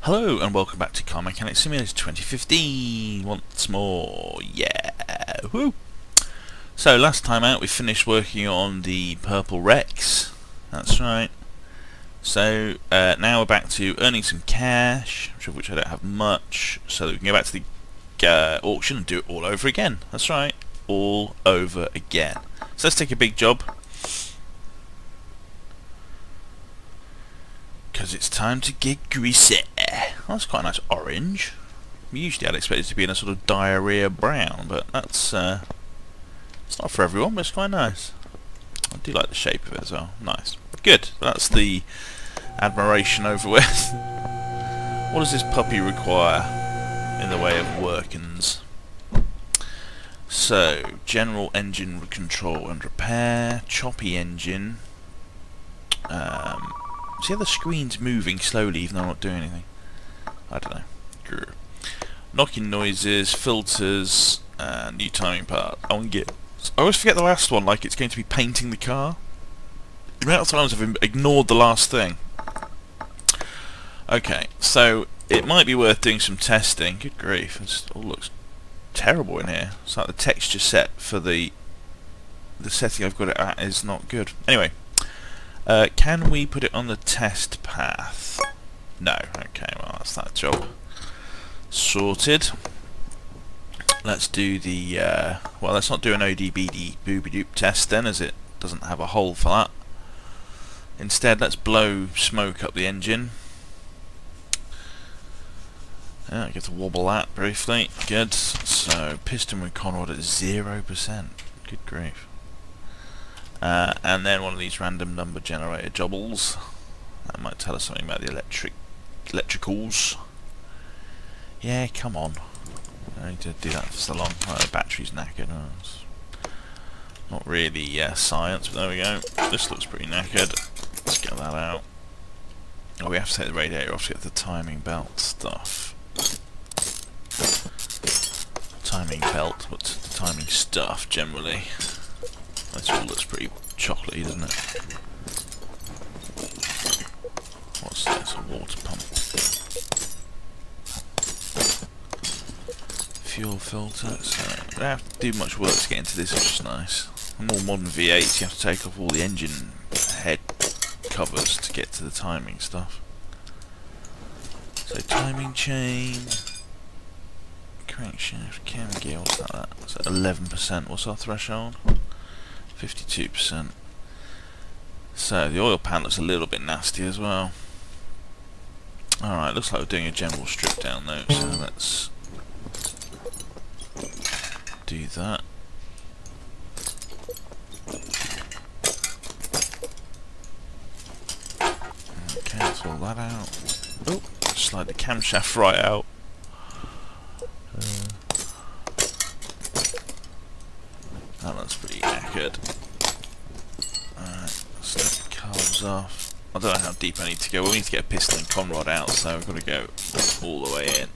Hello and welcome back to Car Mechanic Simulator 2015 once more. Yeah, woo! So last time out we finished working on the purple Rex. That's right. So now we're back to earning some cash, of which I don't have much, so that we can go back to the auction and do it all over again. That's right, all over again. So let's take a big job, because it's time to get greasy. Oh, that's quite a nice orange. Usually I'd expect it to be in a sort of diarrhea brown, but that's it's not for everyone, but it's quite nice. I do like the shape of it as well. Nice. Good. That's the admiration over with. What does this puppy require in the way of workings? So, general engine control and repair, choppy engine. See how the screen's moving slowly even though I'm not doing anything? I don't know. Grr. Knocking noises, filters, and new timing part. I always forget the last one, like it's going to be painting the car. The amount of times I've ignored the last thing. Okay, so it might be worth doing some testing. Good grief, it all looks terrible in here. It's like the texture set for the setting I've got it at is not good. Anyway. Can we put it on the test path? No. Okay, well that's that job sorted. Let's do the well, let's not do an ODBD booby-doop test then, as it doesn't have a hole for that. Instead, let's blow smoke up the engine. I get to wobble that briefly. Good. So piston with conrod at 0%. Good grief. And then one of these random number generator jobbles. That might tell us something about the electricals. Yeah, come on. I need to do that for so long. Oh, the battery's knackered. Oh, it's not really science, but there we go. This looks pretty knackered. Let's get that out. Oh, we have to take the radiator off to get the timing belt stuff. Timing belt, but the timing stuff generally. This all looks pretty chocolatey, doesn't it? What's this? A water pump. Fuel filter. So I don't have to do much work to get into this, which is nice. On more modern V8s, you have to take off all the engine head covers to get to the timing stuff. So timing chain, crankshaft, cam gear, what's that? That's at 11%. What's our threshold? 52%. So the oil pan looks a little bit nasty as well. Alright, looks like we're doing a general strip down though, so let's do that. Okay, let's roll that out. Oh, slide the camshaft right out. That looks pretty knackered. Alright, let's take the carbs off. I don't know how deep I need to go. We need to get a piston and conrod out, so I've got to go all the way in.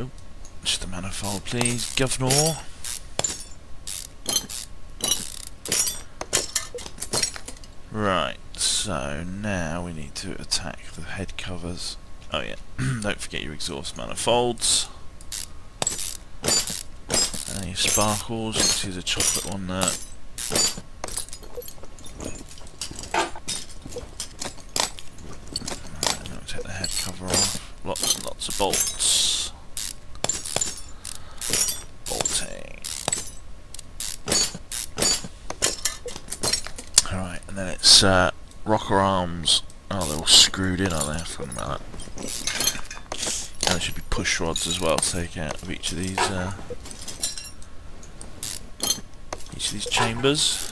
Oh, just a manifold, please, governor. Right, so now we need to attack the head covers. Oh yeah, don't forget your exhaust manifolds. Any sparkles? Here's a chocolate one there. I'm going to take the head cover off. Lots and lots of bolts. Bolting. Alright, and then it's rocker arms. Oh, they're all screwed in, are they? I forgot about that. And there should be push rods as well to take out of each of these chambers.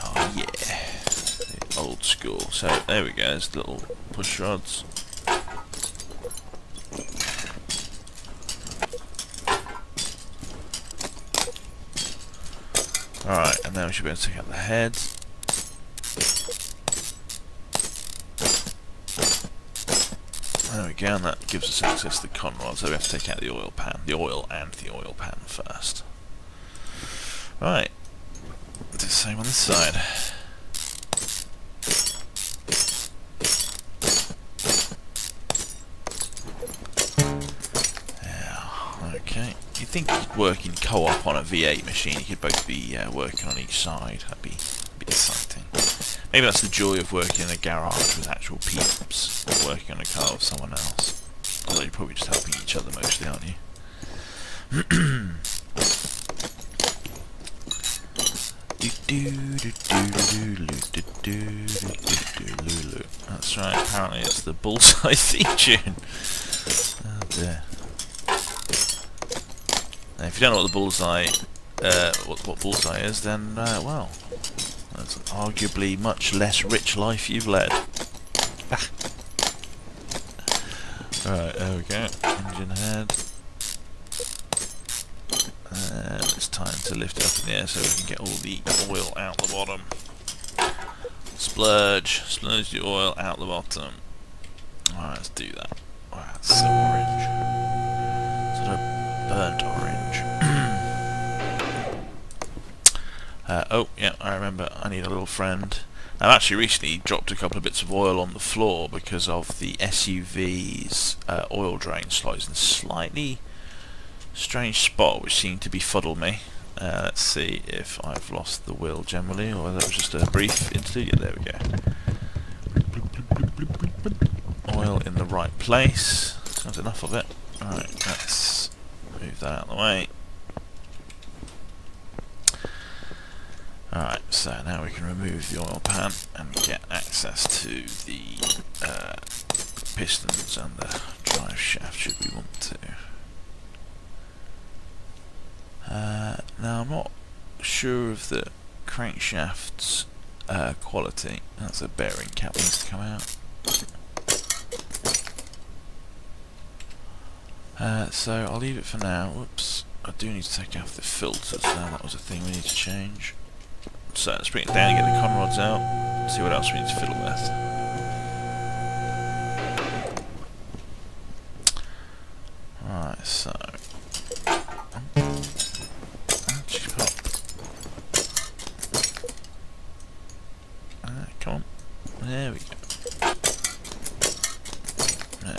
Oh yeah, old school. So there we go, there's the little push rods. Alright, and now we should be able to take out the head. There we go, and that gives us access to the conrod, so we have to take out the oil and the oil pan first. Right. do the same on this side. Yeah, okay. You'd think you'd work in co-op on a V8 machine, you could both be working on each side. That'd be exciting. Maybe that's the joy of working in a garage with actual peeps, or working on a car with someone else. Although you're probably just helping each other mostly, aren't you? That's right, apparently it's the Bullseye theme tune. Oh dear. Now, if you don't know what the Bullseye, what Bullseye is, then, well, that's an arguably much less rich life you've led. Right, there we go. Engine head. It's time to lift it up in the air so we can get all the oil out the bottom. Splurge the oil out the bottom. Alright, let's do that. Wow, that's so orange. Sort of burnt orange. Oh, yeah, I remember. I need a little friend. I've actually recently dropped a couple of bits of oil on the floor because of the SUV's oil drain slides in a slightly strange spot which seemed to befuddle me. Let's see if I've lost the wheel generally or whether it was just a brief interlude. Yeah, there we go. Oil in the right place. That's enough of it. Alright, let's move that out of the way. Alright, so now we can remove the oil pan and get access to the pistons and the drive shaft should we want to. Now I'm not sure of the crankshaft's quality. That's a bearing cap needs to come out. So I'll leave it for now. Whoops, I do need to take off the filters now, that was a thing we need to change. So let's bring it down and get the conrods out, see what else we need to fiddle with. Alright, so come on. There we go. Yeah.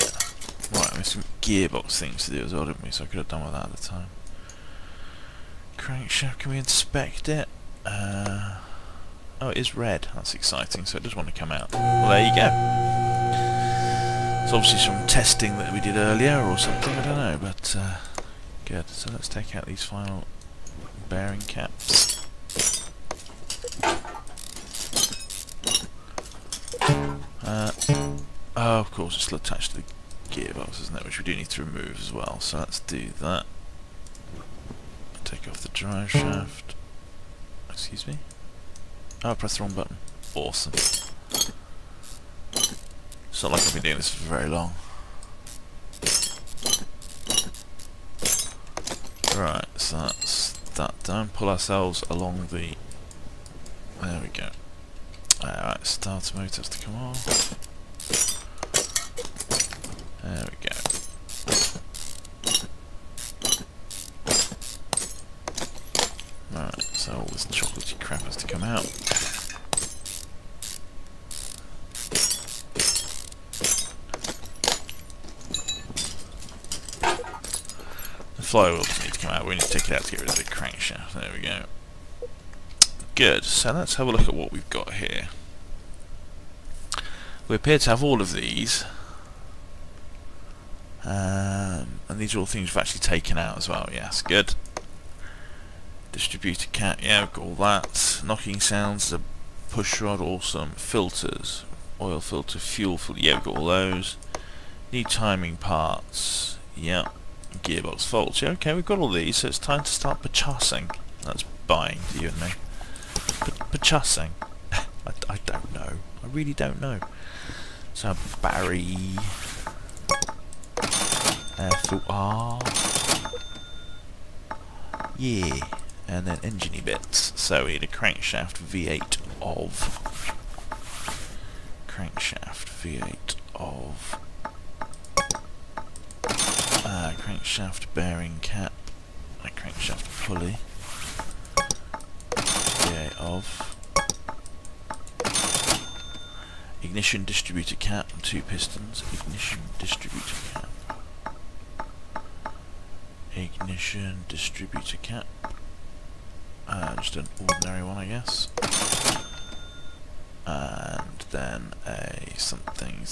Right, we have some gearbox things to do as well, didn't we? So I could have done with that at the time. Crankshaft, can we inspect it? Oh, it is red. That's exciting, so it does want to come out. Well, there you go. It's obviously some testing that we did earlier or something, I don't know, but good. So let's take out these final bearing caps. Oh, of course, it's still attached to the gearbox, isn't it? Which we do need to remove as well. So let's do that. Take off the drive shaft. Excuse me. Oh, I pressed the wrong button. Awesome. It's not like I've been doing this for very long. Right, so that's that done. Pull ourselves along the... There we go. Alright, starter motor has to come off. There we go. Right, so all this chocolatey crap has to come out. The flywheel doesn't need to come out, we need to take it out to get rid of the crankshaft. There we go. Good, so let's have a look at what we've got here. We appear to have all of these. And these are all things we've actually taken out as well, yes, good. Distributor cat, yeah, we've got all that. Knocking sounds, the push rod, awesome. Filters, oil filter, fuel filter, yeah, we've got all those. Need timing parts, yeah. Gearbox faults, yeah, okay, we've got all these, so it's time to start purchasing. That's buying to you and me. Purchasing. I don't know. I really don't know. So Barry. FOR. Yeah. And then engine bits. So we need a crankshaft V8 of. Crankshaft V8 of. Crankshaft bearing cap. A crankshaft pulley. V8 of. ignition distributor cap and 2 pistons. Ignition distributor cap. Ignition distributor cap. Just an ordinary one, I guess. And then a something.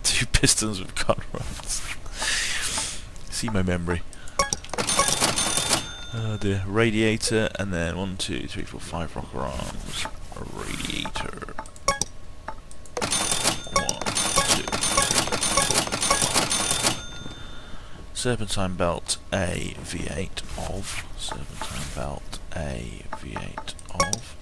2 pistons with cut rods. See my memory. The radiator, and then 1, 2, 3, 4, 5 rocker arms. A radiator. 1, 2, 3, 4, 5. Serpentine belt A V8 of. Serpentine belt A V8 of.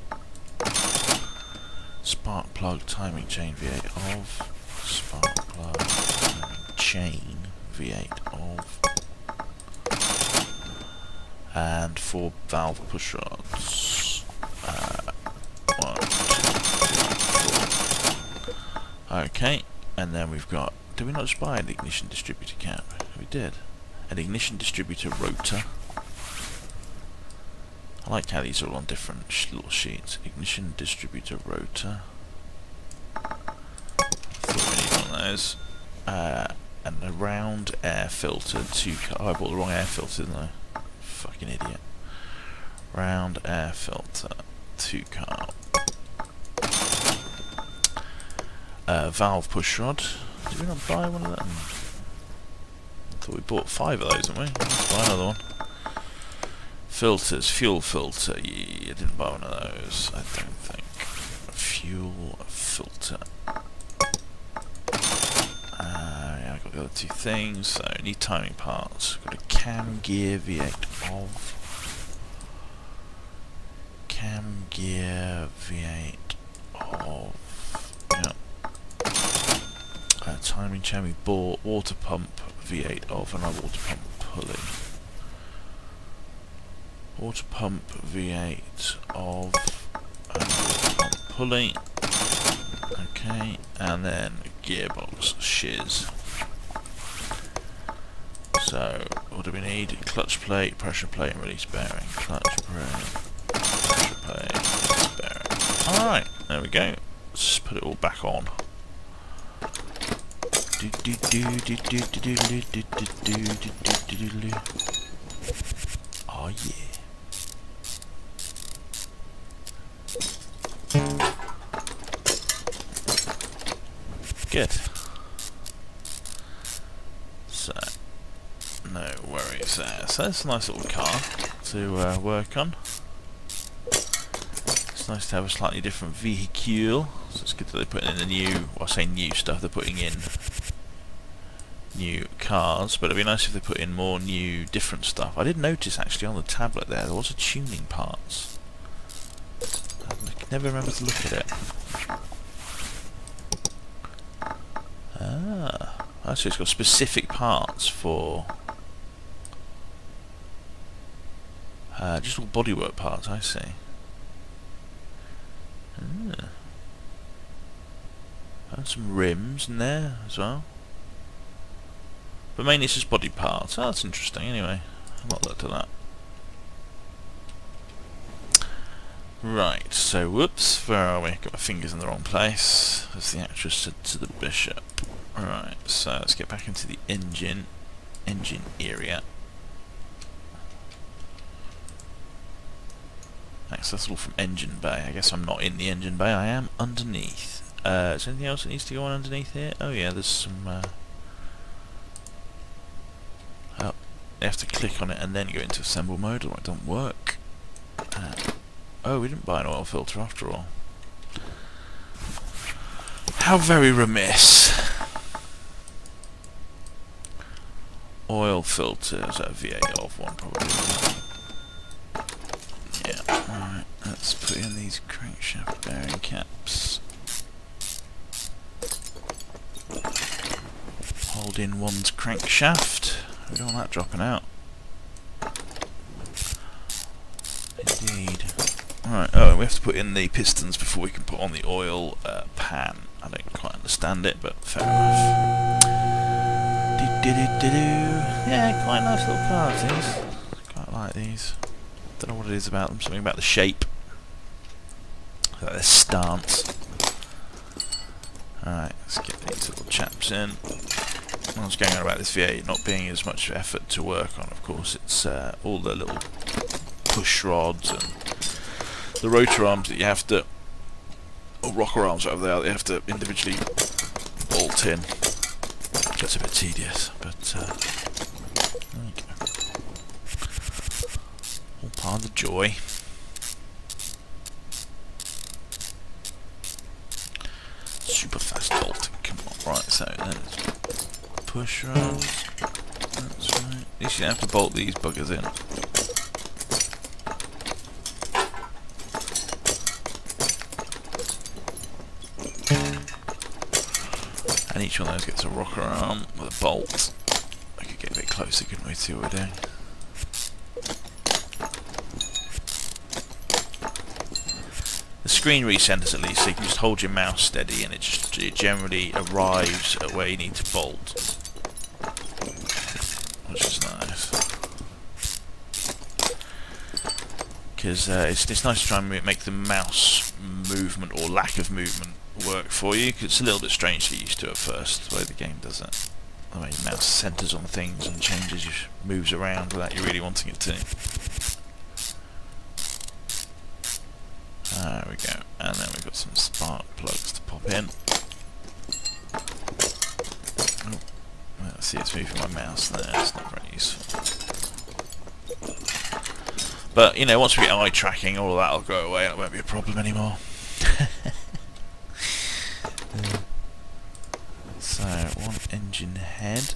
Spark plug timing chain V8 of. Spark plug timing chain V8 of. And 4 valve push rods. 1, 2, 3, 4. Okay, and then we've got. Did we not just buy an ignition distributor cap? We did. An ignition distributor rotor. I like how these are all on different little sheets. Ignition distributor rotor. Thought we need one of those. And a round air filter. Oh, I bought the wrong air filter, didn't I? Fucking idiot. Round air filter. 2 carb. Valve push rod. Did we not buy one of them? I thought we bought 5 of those, didn't we? Let's buy another one. Filters, fuel filter. Yeah, I didn't buy one of those, I don't think. Fuel filter. Yeah, I got the other 2 things. So need timing parts. Got a cam gear V8 of. Cam gear V8 of. Yeah. Timing chain we bought. Water pump V8 of, and a water pump pulley. Water pump V8 of, and water pump pulley. Okay, and then gearbox shiz. So, what do we need? Clutch plate, pressure plate, and release bearing. Clutch plate, pressure plate, release bearing. Alright, there we go. Let's just put it all back on. Oh yeah. Good. So, no worries there. So that's a nice little car to work on. It's nice to have a slightly different vehicle. So it's good that they're putting in the new, well, I say new stuff, they're putting in new cars, but it'd be nice if they put in more new, different stuff. I did notice actually on the tablet there was a tuning parts. I never remember to look at it. Ah, actually it's got specific parts for just all bodywork parts, I see. Ah. And some rims in there as well. But mainly it's just body parts. Oh, that's interesting anyway. I've not looked at that. Right, so whoops, where are we? Got my fingers in the wrong place, as the actress said to the bishop. Right, so let's get back into the engine area. Accessible from engine bay. I guess I'm not in the engine bay, I am underneath. Is there anything else that needs to go on underneath here? Oh yeah, there's some... oh, you have to click on it and then go into assemble mode, or it doesn't work. Oh, we didn't buy an oil filter after all. How very remiss. Oil filters, a V8 of one probably. Yeah, alright, let's put in these crankshaft bearing caps. Hold in one's crankshaft. We don't want that dropping out. Indeed. Alright, oh, we have to put in the pistons before we can put on the oil pan. I don't quite understand it, but fair enough. Yeah, quite nice little cars, these. Quite like these. Don't know what it is about them, something about the shape. Like their stance. Alright, let's get these little chaps in. I was going on about this V8 not being as much effort to work on, of course. It's all the little push rods and the rotor arms that you have to, or rocker arms, whatever they are, that you have to individually bolt in. It gets a bit tedious, but there you go. All part of the joy. Super fast bolting, come on. Right, so there's push rods. That's right. At least you don't have to bolt these buggers in. And each one of those gets a rocker arm with a bolt. I could get a bit closer, couldn't we, see what we're doing? The screen recenters at least, so you can just hold your mouse steady and it generally arrives at where you need to bolt. Which is nice. Because it's nice to try and make the mouse movement or lack of movement work for you, because it's a little bit strange to get used to at first, the way the game does it. The way your mouse centres on things and changes, moves around without you really wanting it to. There we go, and then we've got some spark plugs to pop in. Oh, well, see, it's moving my mouse there, it's not very useful. But, you know, once we get eye tracking, all of that will go away, it won't be a problem anymore. So, one engine head.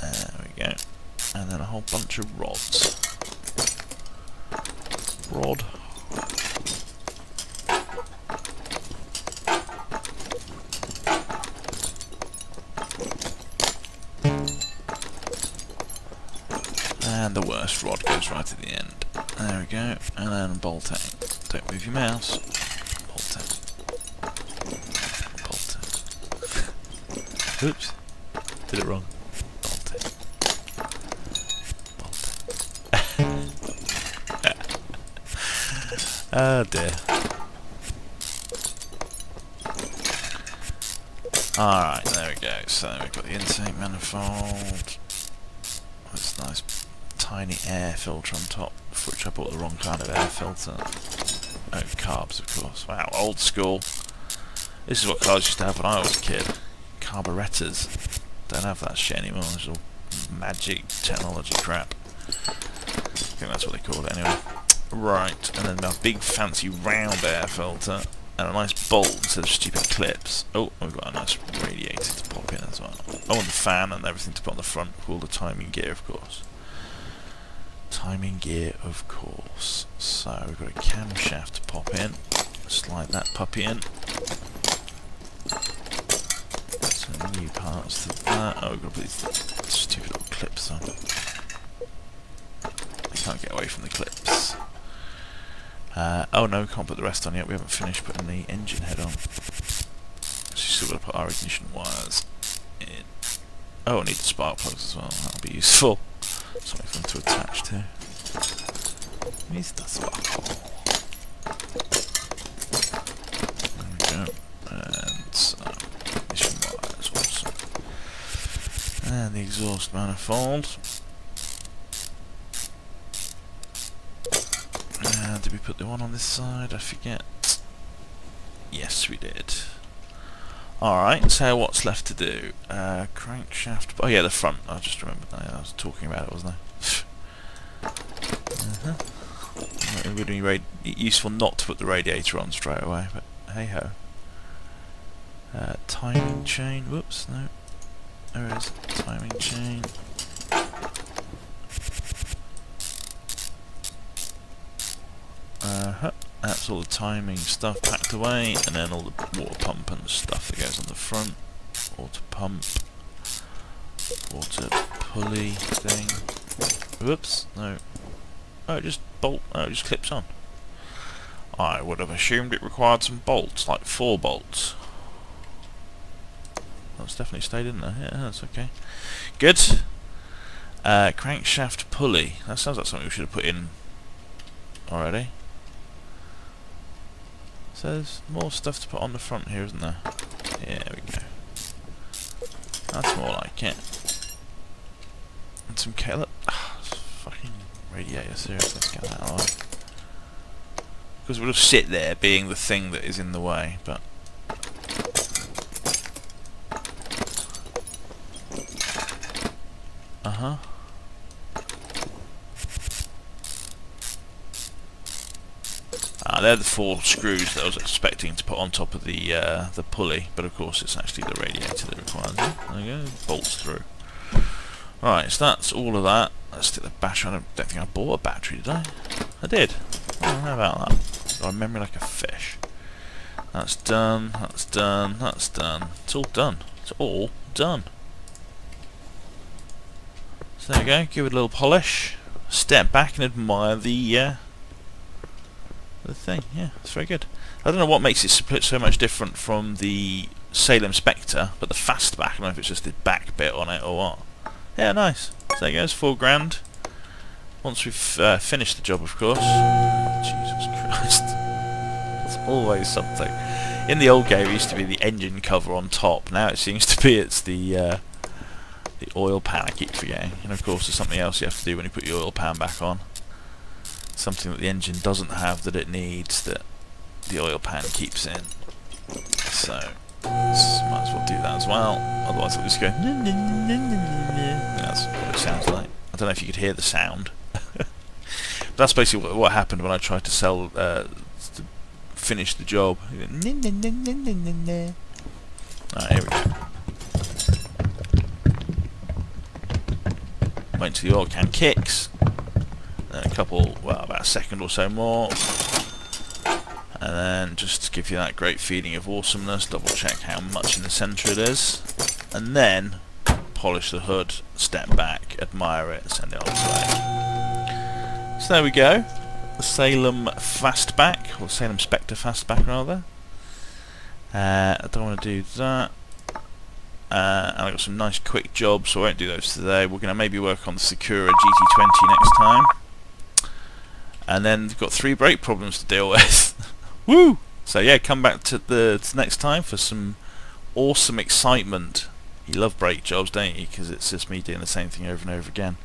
There we go. And then a whole bunch of rods. Rod. And the worst rod goes right at the end. There we go. And then bolting. Don't move your mouse. Bolting. Bolting. Oops. Did it wrong. Bolting. Bolting. Oh dear. Alright, there we go. So we've got the intake manifold. This nice tiny air filter on top, for which I bought the wrong kind of air filter. Oh, carbs, of course. Wow, old school. This is what cars used to have when I was a kid. Carburetors. Don't have that shit anymore. It's all magic technology crap. I think that's what they call it anyway. Right, and then a big fancy round air filter and a nice bolt instead of stupid clips. Oh, we've got a nice radiator to pop in as well. Oh, and the fan and everything to put on the front. All the timing gear, of course. Timing gear, of course. So we've got a camshaft to pop in. Slide that puppy in. Some new parts to that. Oh, we've got to put these stupid little clips on. I can't get away from the clips. Oh no, we can't put the rest on yet. We haven't finished putting the engine head on. So you still got to put our ignition wires in. Oh, I need the spark plugs as well. That'll be useful. Something for them to attach to. Mr. Sparkle. There we go. And some ignition wires also. And the exhaust manifold. Did we put the one on this side? I forget. Yes, we did. Alright, so what's left to do? Crankshaft. Oh yeah, the front. I just remembered that. I was talking about it, wasn't I? It would be useful not to put the radiator on straight away, but hey ho. Timing chain. Whoops, no. There it is. Timing chain. That's all the timing stuff packed away, and then all the water pump and stuff that goes on the front. Water pump, water pulley thing. Whoops, no. Oh, it just it just clips on. I would have assumed it required some bolts, like 4 bolts. That's definitely stayed in there. Yeah, that's okay. Good. Crankshaft pulley. That sounds like something we should have put in already. So there's more stuff to put on the front here, isn't there? Yeah, there we go. That's more like it. And some cable. Fucking radiator, seriously, let's get that out of the way. Because we'll just sit there being the thing that is in the way, but... They're the 4 screws that I was expecting to put on top of the pulley, but of course it's actually the radiator that requires it. There you go, bolts through. Right, so that's all of that. Let's stick the battery on. I don't think I bought a battery, did I? I did. Oh, how about that? Got a memory like a fish. That's done, that's done, that's done. It's all done. It's all done. So there you go, give it a little polish. Step back and admire the thing. Yeah, it's very good. I don't know what makes it so much different from the Salem Spectre, but the Fastback, I don't know if it's just the back bit on it or what. Yeah, nice. So there goes, £4 once we've finished the job, of course. Jesus Christ. There's always something. In the old game it used to be the engine cover on top. Now it seems to be it's the oil pan. I keep forgetting. And of course there's something else you have to do when you put your oil pan back on. Something that the engine doesn't have that it needs that the oil pan keeps in. So might as well do that as well. Otherwise it'll just go. That's what it sounds like. I don't know if you could hear the sound. But that's basically what happened when I tried to sell to finish the job. Alright, here we go. Wait until the oil can kicks. Then a couple, well, about a second or so more. And then just to give you that great feeling of awesomeness, double check how much in the centre it is. And then polish the hood, step back, admire it, send it on its way. So there we go. The Salem Fastback, or Salem Spectre Fastback rather. I don't want to do that. And I've got some nice quick jobs, so I won't do those today. We're going to maybe work on the Secura GT20 next time. And then we've got 3 brake problems to deal with. Woo! So yeah, come back to next time for some awesome excitement. You love brake jobs, don't you? Because it's just me doing the same thing over and over again.